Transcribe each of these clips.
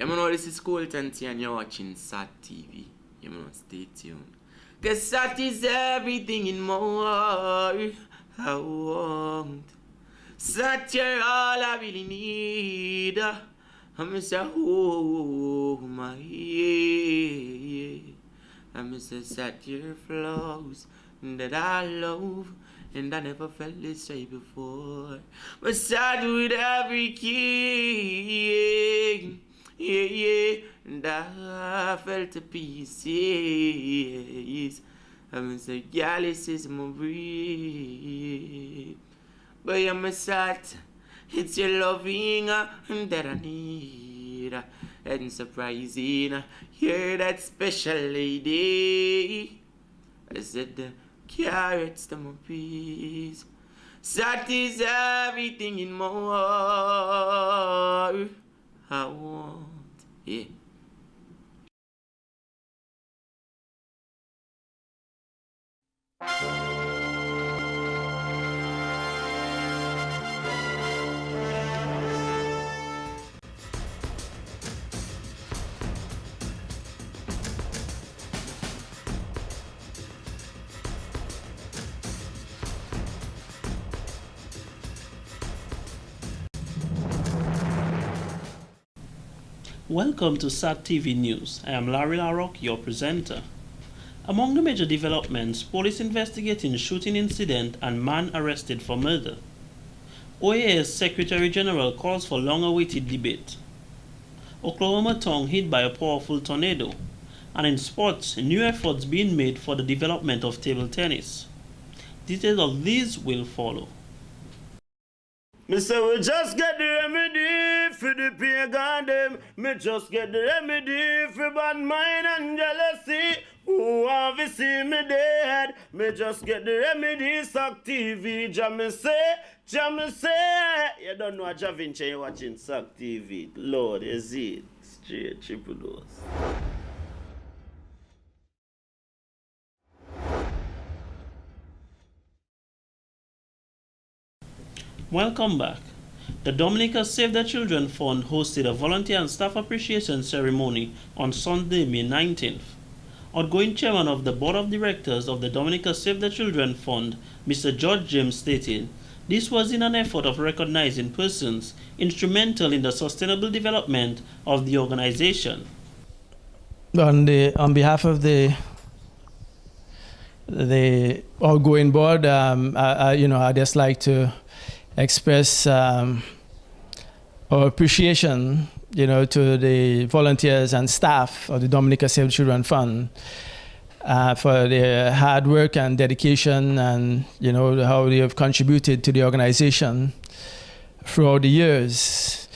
You know, this is Colton T and you're watching SAT TV. You know, stay tuned. Cause SAT is everything in more I want. SAT, you're all I really need. I'm say, oh my, yeah. I'm say, SAT, your flows that I love. And I never felt this way before. But SAT with every king. Yeah, yeah, and I felt a peace, yes. I'm say, girl, this is my breath. But I'm a sat, it's your loving that I need. And surprising, you're that special lady. I said, the carrots to my peace. Sat is everything in more. I want, yeah. Welcome to SAT TV News. I am Larry Larrock, your presenter. Among the major developments, police investigating shooting incident and man arrested for murder. OAS Secretary General calls for long-awaited debate. Oklahoma tongue hit by a powerful tornado. And in sports, new efforts being made for the development of table tennis. Details of these will follow. Me say we just get the remedy for the pagan them. Me just get the remedy for bad mind and jealousy. Who want to see me dead? Me just get the remedy. SAC TV. Jam me say. You don't know what Javinci you watching SAC TV. Lord, is it straight triple dose. Welcome back. The Dominica Save the Children Fund hosted a volunteer and staff appreciation ceremony on Sunday, May 19th. Outgoing chairman of the board of directors of the Dominica Save the Children Fund, Mr. George James, stated, this was in an effort of recognizing persons instrumental in the sustainable development of the organization. On behalf of the outgoing board, I just like to express our appreciation, to the volunteers and staff of the Dominica Save the Children Fund for their hard work and dedication, and how they have contributed to the organization throughout the years.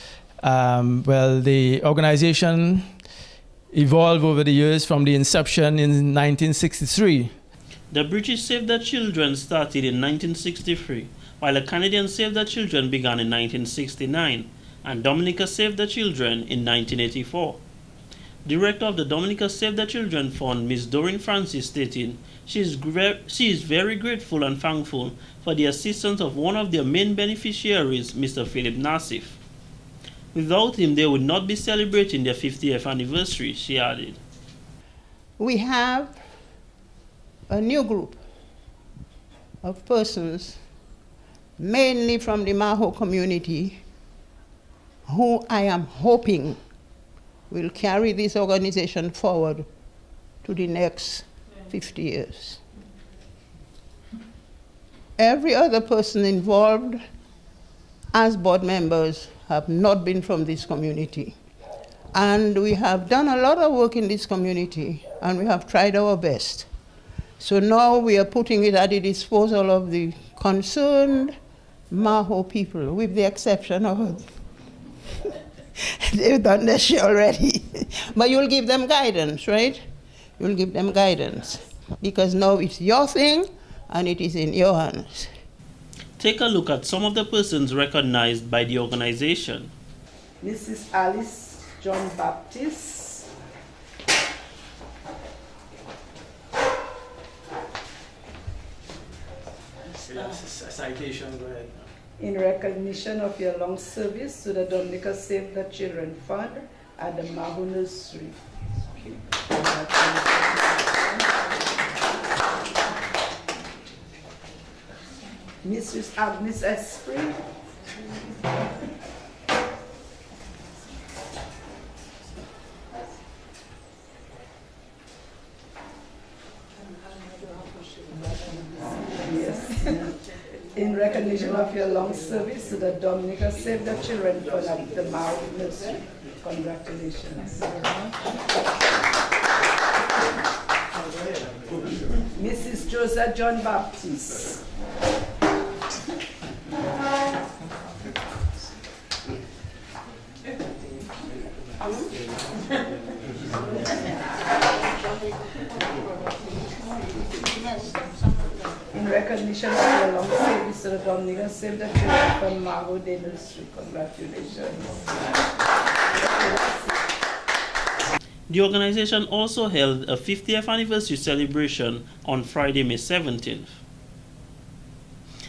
The organization evolved over the years from the inception in 1963. The British Save the Children started in 1963. While the Canadian Save the Children began in 1969, and Dominica Save the Children in 1984. Director of the Dominica Save the Children Fund, Ms. Doreen Francis, stated she is very grateful and thankful for the assistance of one of their main beneficiaries, Mr. Philip Nassif. Without him, they would not be celebrating their 50th anniversary, she added. We have a new group of persons, mainly from the Maho community, who I am hoping will carry this organization forward to the next 50 years. Every other person involved as board members have not been from this community. And we have done a lot of work in this community, and we have tried our best. So now we are putting it at the disposal of the concerned Maho people, with the exception of, they've done their share already. But you'll give them guidance, right? You'll give them guidance. Because now it's your thing, and it is in your hands. Take a look at some of the persons recognized by the organization. Mrs. Alice John Baptist, citation, go ahead. in recognition of your long service to the Dominica Save the Children Fund at the Mahu Nursery. Mrs. Agnes Esprit. Yes. In recognition of your long service to the Dominica Save the Children Fund at the Maui Nursery. Congratulations. Mrs. Joseph John Baptist. In recognition of your long service to the Dominica Save the Children from Maho de Nursery. Congratulations. The organization also held a 50th anniversary celebration on Friday, May 17th.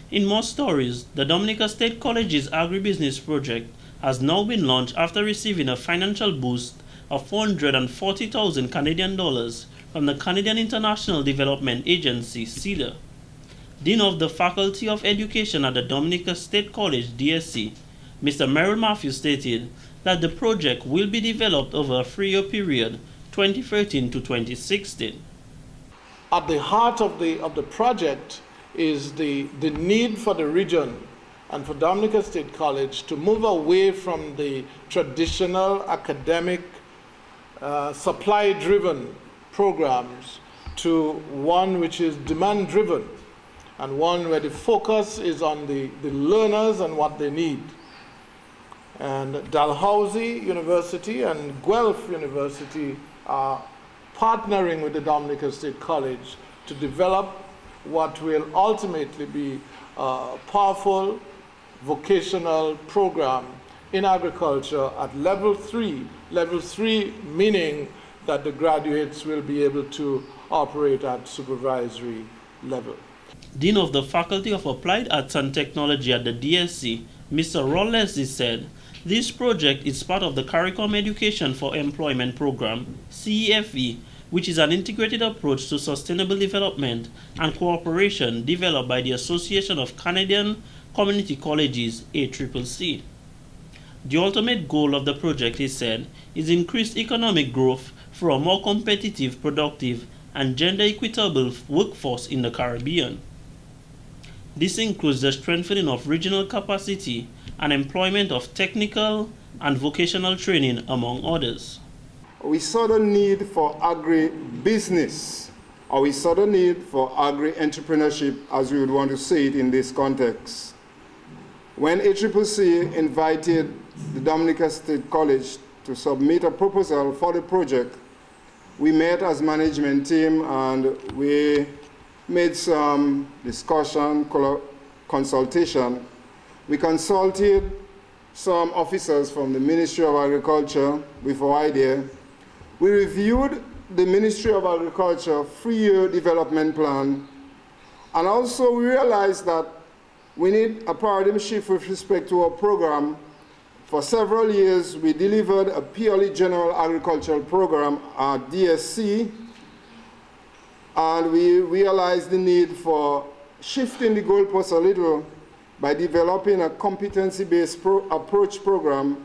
In more stories, the Dominica State College's agribusiness project has now been launched after receiving a financial boost of 440,000 Canadian dollars from the Canadian International Development Agency, CIDA. Dean of the Faculty of Education at the Dominica State College, DSC, Mr. Merrill Matthews stated that the project will be developed over a 3-year period, 2013 to 2016. At the heart of the project is the need for the region and for Dominica State College to move away from the traditional academic supply-driven programs to one which is demand-driven and one where the focus is on the learners and what they need. And Dalhousie University and Guelph University are partnering with the Dominica State College to develop what will ultimately be a powerful vocational program in agriculture at level 3. Level 3 meaning that the graduates will be able to operate at supervisory level. Dean of the Faculty of Applied Arts and Technology at the DSC, Mr. Ron Leslie said, this project is part of the Curriculum Education for Employment Program, CEFE, which is an integrated approach to sustainable development and cooperation developed by the Association of Canadian Community Colleges, ACCC. The ultimate goal of the project, he said, is increased economic growth through a more competitive, productive, and gender equitable workforce in the Caribbean. This includes the strengthening of regional capacity and employment of technical and vocational training, among others. We saw the need for agri-business, or we saw the need for agri-entrepreneurship, as we would want to say it in this context. When ACCC invited the Dominica State College to submit a proposal for the project, we met as management team and we made some discussion, consultation. We consulted some officers from the Ministry of Agriculture with our idea. We reviewed the Ministry of Agriculture 3-year development plan, and also we realized that we need a paradigm shift with respect to our program. For several years, we delivered a purely general agricultural program at DSC, and we realized the need for shifting the goalposts a little by developing a competency-based approach program.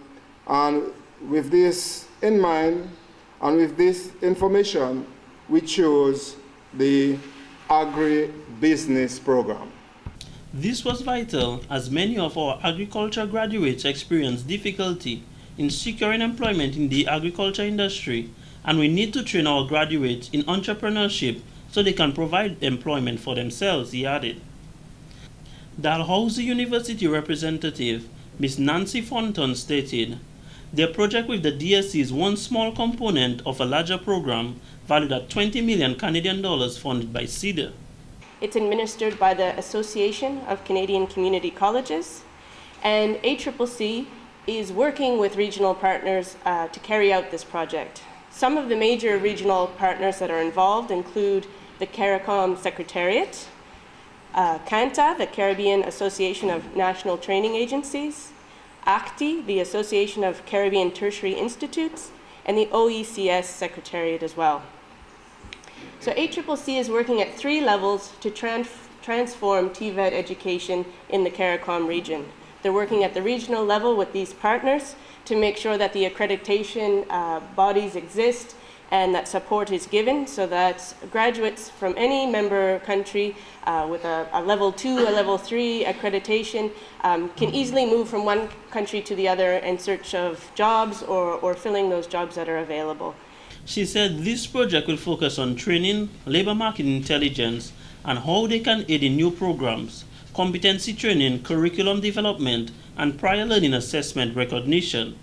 And with this in mind, and with this information, we chose the agri-business program. This was vital as many of our agriculture graduates experience difficulty in securing employment in the agriculture industry, and we need to train our graduates in entrepreneurship so they can provide employment for themselves, he added. Dalhousie University representative Ms. Nancy Fonton stated, their project with the DSC is one small component of a larger program valued at 20 million Canadian dollars funded by CIDA. It's administered by the Association of Canadian Community Colleges, and ACCC is working with regional partners to carry out this project. Some of the major regional partners that are involved include the CARICOM Secretariat, CANTA, the Caribbean Association of National Training Agencies, ACTI, the Association of Caribbean Tertiary Institutes, and the OECS Secretariat as well. So ACCC is working at 3 levels to transform TVET education in the CARICOM region. They're working at the regional level with these partners to make sure that the accreditation bodies exist and that support is given so that graduates from any member country with a level 2, a level 3 accreditation can easily move from one country to the other in search of jobs or filling those jobs that are available. She said this project will focus on training, labor market intelligence, and how they can aid in new programs, competency training, curriculum development, and prior learning assessment recognition.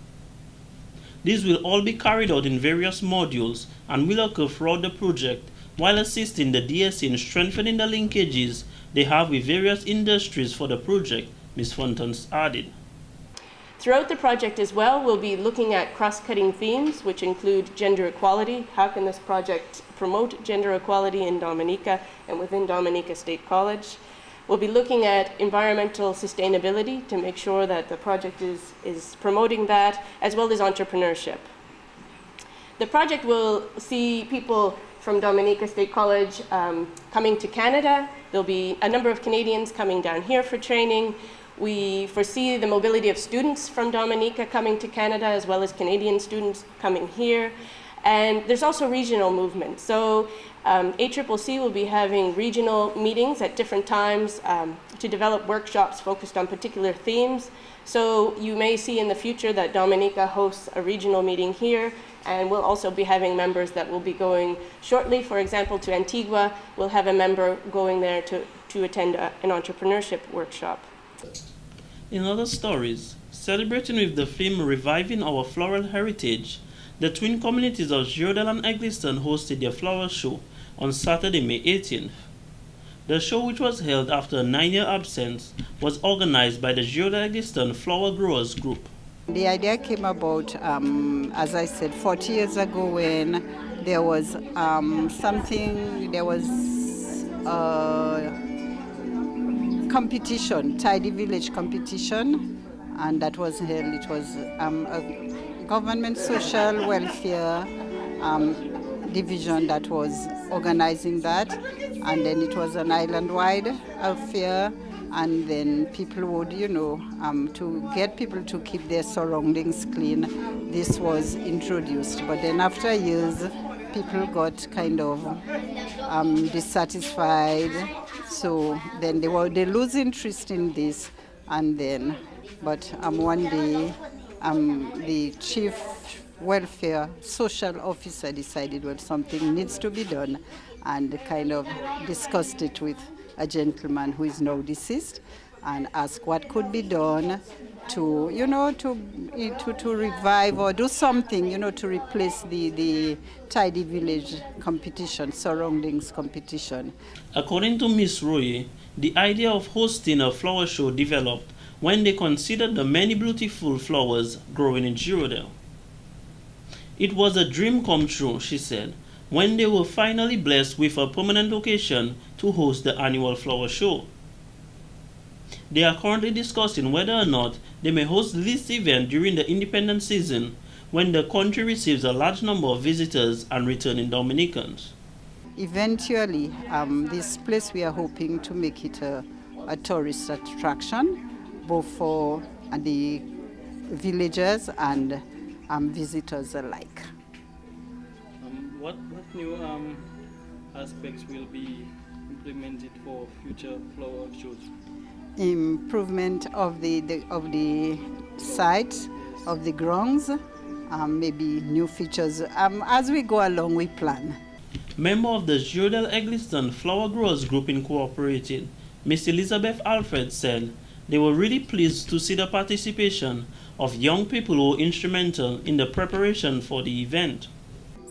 These will all be carried out in various modules and will occur throughout the project while assisting the DSC in strengthening the linkages they have with various industries for the project, Ms. Fontons added. Throughout the project as well, we'll be looking at cross-cutting themes, which include gender equality. How can this project promote gender equality in Dominica and within Dominica State College? We'll be looking at environmental sustainability to make sure that the project is promoting that, as well as entrepreneurship. The project will see people from Dominica State College coming to Canada. There'll be a number of Canadians coming down here for training. We foresee the mobility of students from Dominica coming to Canada, as well as Canadian students coming here. And there's also regional movement. So ACCC will be having regional meetings at different times to develop workshops focused on particular themes. So you may see in the future that Dominica hosts a regional meeting here, and we'll also be having members that will be going shortly, for example, to Antigua. We'll have a member going there to attend an entrepreneurship workshop. In other stories, celebrating with the theme Reviving Our Floral Heritage, the twin communities of Girodale and Egliston hosted their flower show on Saturday, May 18th. The show, which was held after a 9-year absence, was organized by the Girodale-Egliston Flower Growers Group. The idea came about, as I said, 40 years ago when there was competition, Tidy Village competition, and that was held. It was a government social welfare division that was organizing that, and then it was an island-wide affair, and then people would, to get people to keep their surroundings clean, this was introduced. But then after years, people got kind of dissatisfied, so then they lose interest in this, and then, but one day, the chief welfare social officer decided, well, something needs to be done, and kind of discussed it with a gentleman who is now deceased, and asked what could be done to revive or do something, to replace the Tidy Village competition, surroundings competition. According to Ms. Roye, the idea of hosting a flower show developed when they considered the many beautiful flowers growing in Girodale. It was a dream come true, she said, when they were finally blessed with a permanent location to host the annual flower show. They are currently discussing whether or not they may host this event during the independent season, when the country receives a large number of visitors and returning Dominicans. Eventually, this place we are hoping to make it a tourist attraction, both for the villagers and visitors alike. What new aspects will be implemented for future flower shows? Improvement of the site, of the grounds, maybe new features. As we go along, we plan. Member of the Girodale-Egliston Flower Growers Group Incorporated, Ms. Elizabeth Alfred, said they were really pleased to see the participation of young people who were instrumental in the preparation for the event.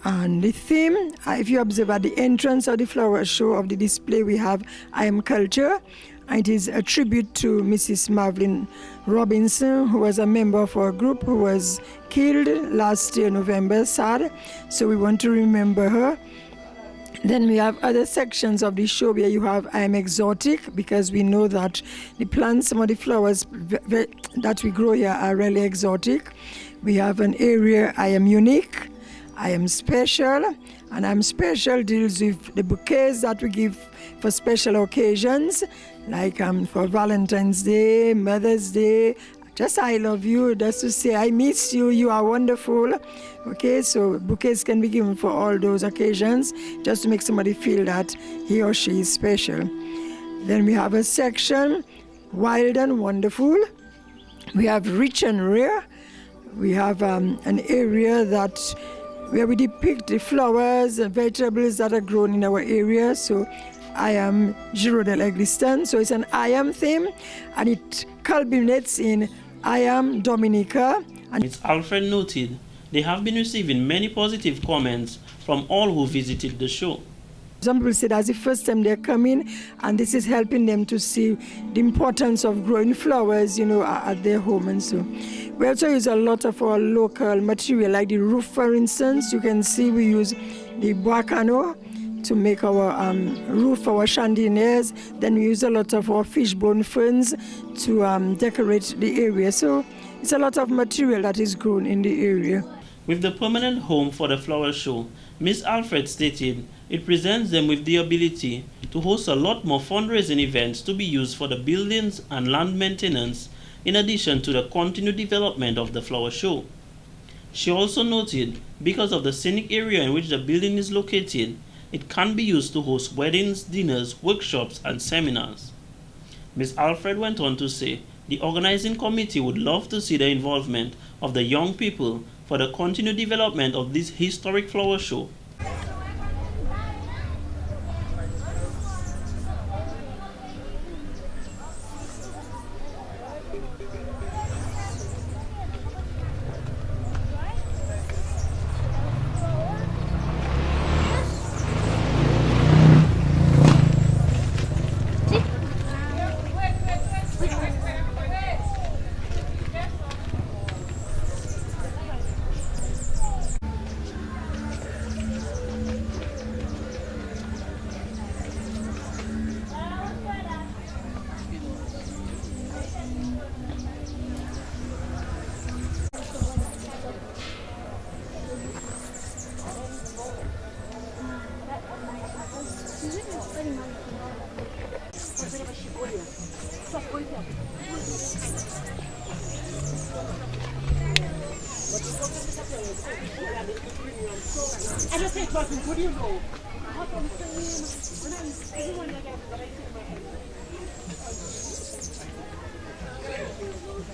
And the theme, if you observe at the entrance of the flower show of the display, we have I Am Culture. It is a tribute to Mrs. Marvelyn Robinson, who was a member of our group who was killed last year, November, sad. So we want to remember her. Then we have other sections of the show where you have I Am Exotic, because we know that the plants, some of the flowers that we grow here are really exotic. We have an area, I Am Unique, I Am Special, and I'm Special deals with the bouquets that we give for special occasions, like for Valentine's Day, Mother's Day, just I love you, just to say I miss you, you are wonderful. Okay, so bouquets can be given for all those occasions, just to make somebody feel that he or she is special. Then we have a section, Wild and Wonderful. We have Rich and Rare. We have an area where we depict the flowers and vegetables that are grown in our area. So I am Giraudet Egliston. So it's an I am theme, and it culminates in I am Dominica. And Ms. Alfred noted they have been receiving many positive comments from all who visited the show. Some people say that's the first time they're coming, and this is helping them to see the importance of growing flowers, at their home and so. We also use a lot of our local material, like the roof, for instance. You can see we use the bois-cano to make our roof, our chandeliers. Then we use a lot of our fishbone ferns to decorate the area. So it's a lot of material that is grown in the area. With the permanent home for the flower show, Ms. Alfred stated it presents them with the ability to host a lot more fundraising events to be used for the buildings and land maintenance, in addition to the continued development of the flower show. She also noted because of the scenic area in which the building is located, it can be used to host weddings, dinners, workshops, and seminars. Ms. Alfred went on to say the organizing committee would love to see the involvement of the young people for the continued development of this historic flower show.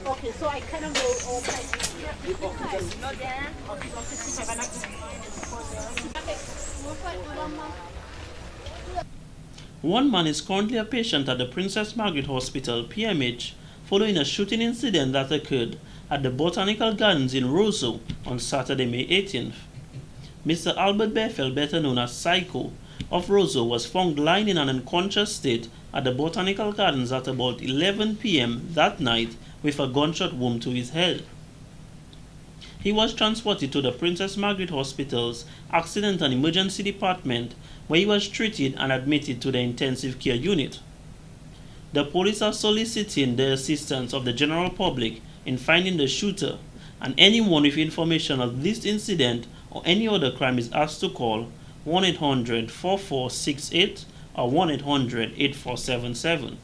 Okay, so I kind of go all One man is currently a patient at the Princess Margaret Hospital, PMH, following a shooting incident that occurred at the Botanical Gardens in Roseau on Saturday, May 18th. Mr. Albert Bethel, better known as Psycho, of Roseau, was found lying in an unconscious state at the Botanical Gardens at about 11 p.m. that night with a gunshot wound to his head. He was transported to the Princess Margaret Hospital's Accident and Emergency Department, where he was treated and admitted to the intensive care unit. The police are soliciting the assistance of the general public in finding the shooter, and anyone with information of this incident or any other crime is asked to call 1-800-4468 or 1-800-8477.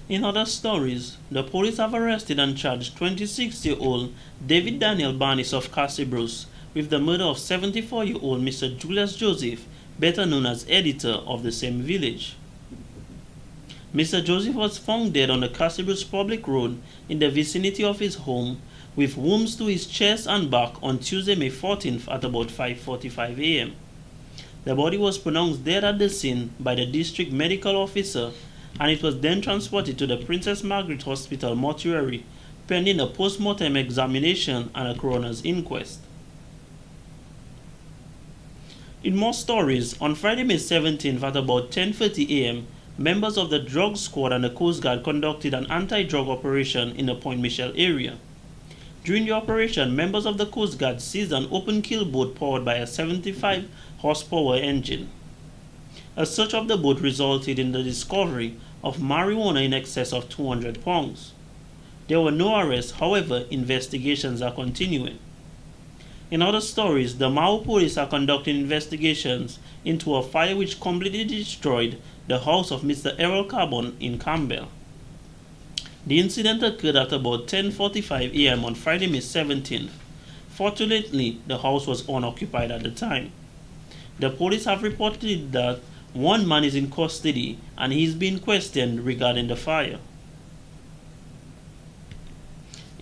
In other stories, the police have arrested and charged 26-year-old David Daniel Barnes of Cassibruce with the murder of 74-year-old Mr. Julius Joseph, better known as editor of the same village. Mr. Joseph was found dead on the Cassibruce public road in the vicinity of his home with wounds to his chest and back on Tuesday, May 14th at about 5:45 a.m. The body was pronounced dead at the scene by the district medical officer, and it was then transported to the Princess Margaret Hospital mortuary pending a post-mortem examination and a coroner's inquest. In more stories, on Friday, May 17th at about 10:30 a.m., members of the drug squad and the Coast Guard conducted an anti-drug operation in the Point Michel area. During the operation, members of the Coast Guard seized an open keel boat powered by a 75 horsepower engine. A search of the boat resulted in the discovery of marijuana in excess of 200 pounds. There were no arrests, however, investigations are continuing. In other stories, the Mau police are conducting investigations into a fire which completely destroyed the house of Mr. Errol Carbon in Campbell. The incident occurred at about 10:45 a.m. on Friday, May 17th. Fortunately, the house was unoccupied at the time. The police have reported that one man is in custody and he is being questioned regarding the fire.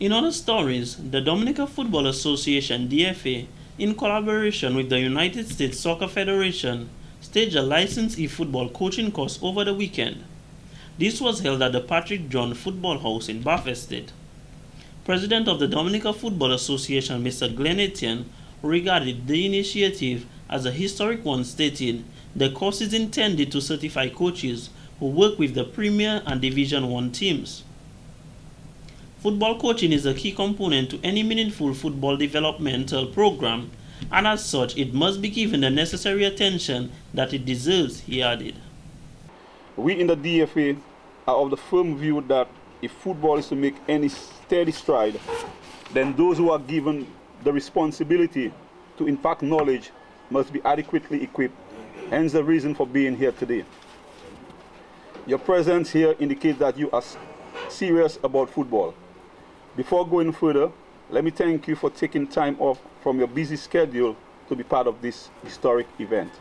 In other stories, the Dominica Football Association (DFA), in collaboration with the United States Soccer Federation, staged a licensed e-football coaching course over the weekend. This was held at the Patrick John Football House in Bath Estate. President of the Dominica Football Association, Mr. Glenn Etienne, regarded the initiative as a historic one, stating, "The course is intended to certify coaches who work with the Premier and Division 1 teams." Football coaching is a key component to any meaningful football developmental program, and as such, it must be given the necessary attention that it deserves, he added. We in the DFA are of the firm view that if football is to make any steady stride, then those who are given the responsibility to impart knowledge must be adequately equipped, hence the reason for being here today. Your presence here indicates that you are serious about football. Before going further, let me thank you for taking time off from your busy schedule to be part of this historic event.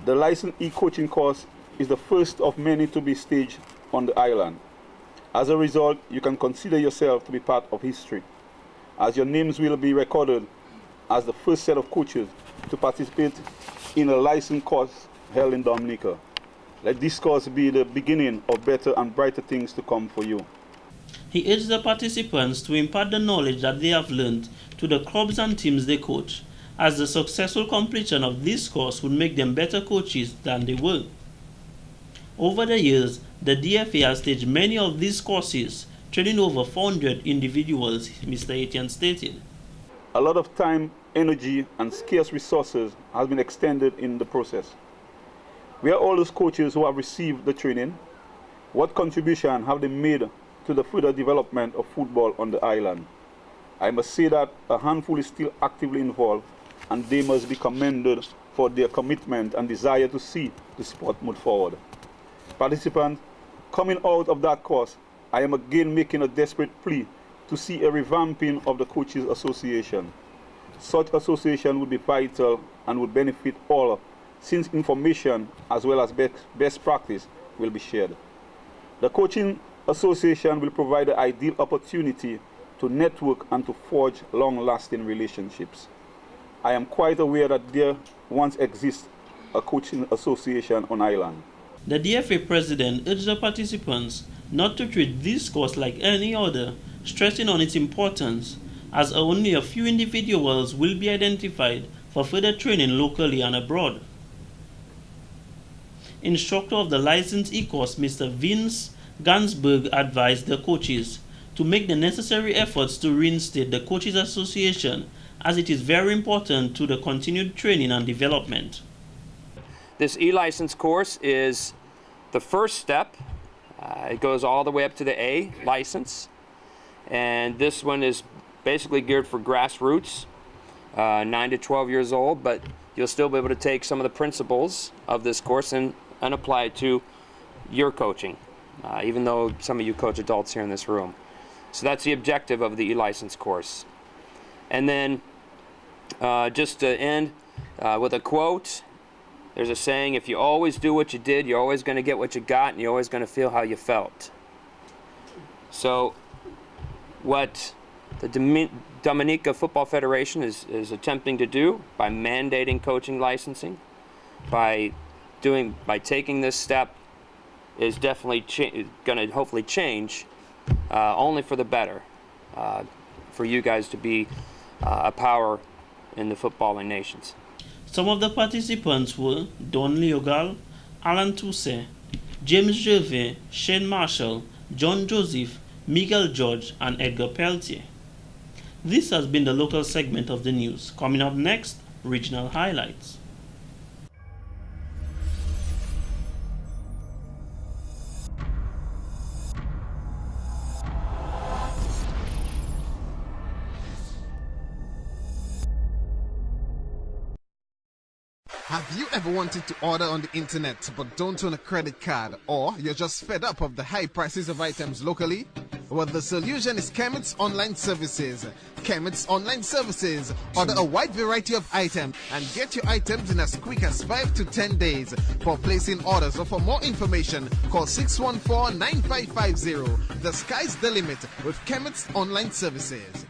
The licensed e-coaching course is the first of many to be staged on the island. As a result, you can consider yourself to be part of history, as your names will be recorded as the first set of coaches to participate in a licensed course held in Dominica. Let this course be the beginning of better and brighter things to come for you. He urged the participants to impart the knowledge that they have learned to the clubs and teams they coach, as the successful completion of this course would make them better coaches than they were. Over the years, the DFA has staged many of these courses, training over 400 individuals, Mr. Etienne stated. A lot of time, energy, and scarce resources has been extended in the process. We are all those coaches who have received the training. What contribution have they made to the further development of football on the island? I must say that a handful is still actively involved, and they must be commended for their commitment and desire to see the sport move forward. Participants, coming out of that course, I am again making a desperate plea to see a revamping of the Coaches Association. Such association would be vital and would benefit all, since information as well as best practice will be shared. The Coaching Association will provide the ideal opportunity to network and to forge long-lasting relationships. I am quite aware that there once exists a coaching association on island. The DFA president urged the participants not to treat this course like any other, stressing on its importance, as only a few individuals will be identified for further training locally and abroad. Instructor of the licensed e-course, Mr. Vince Gansberg, advised the coaches to make the necessary efforts to reinstate the Coaches Association, as it is very important to the continued training and development. This e-license course is the first step. It goes all the way up to the A license, and this one is basically geared for grassroots, 9 to 12 years old, but you'll still be able to take some of the principles of this course and apply it to your coaching, even though some of you coach adults here in this room. So that's the objective of the e-license course. And then just to end with a quote, there's a saying, if you always do what you did, you're always going to get what you got, and you're always going to feel how you felt. So what the Dominica Football Federation is attempting to do by mandating coaching licensing, by taking this step, is definitely going to hopefully change, only for the better, for you guys to be a power in the footballing nations. Some of the participants were Don Leogal, Alan Tousse, James Gervais, Shane Marshall, John Joseph, Miguel George, and Edgar Peltier. This has been the local segment of the news. Coming up next, regional highlights. Have you ever wanted to order on the internet but don't own a credit card, or you're just fed up of the high prices of items locally? Well, the solution is Kemet's Online Services. Kemet's Online Services order a wide variety of items and get your items in as quick as 5 to 10 days. For placing orders or for more information, call 614-9550. The sky's the limit with Kemet's Online Services.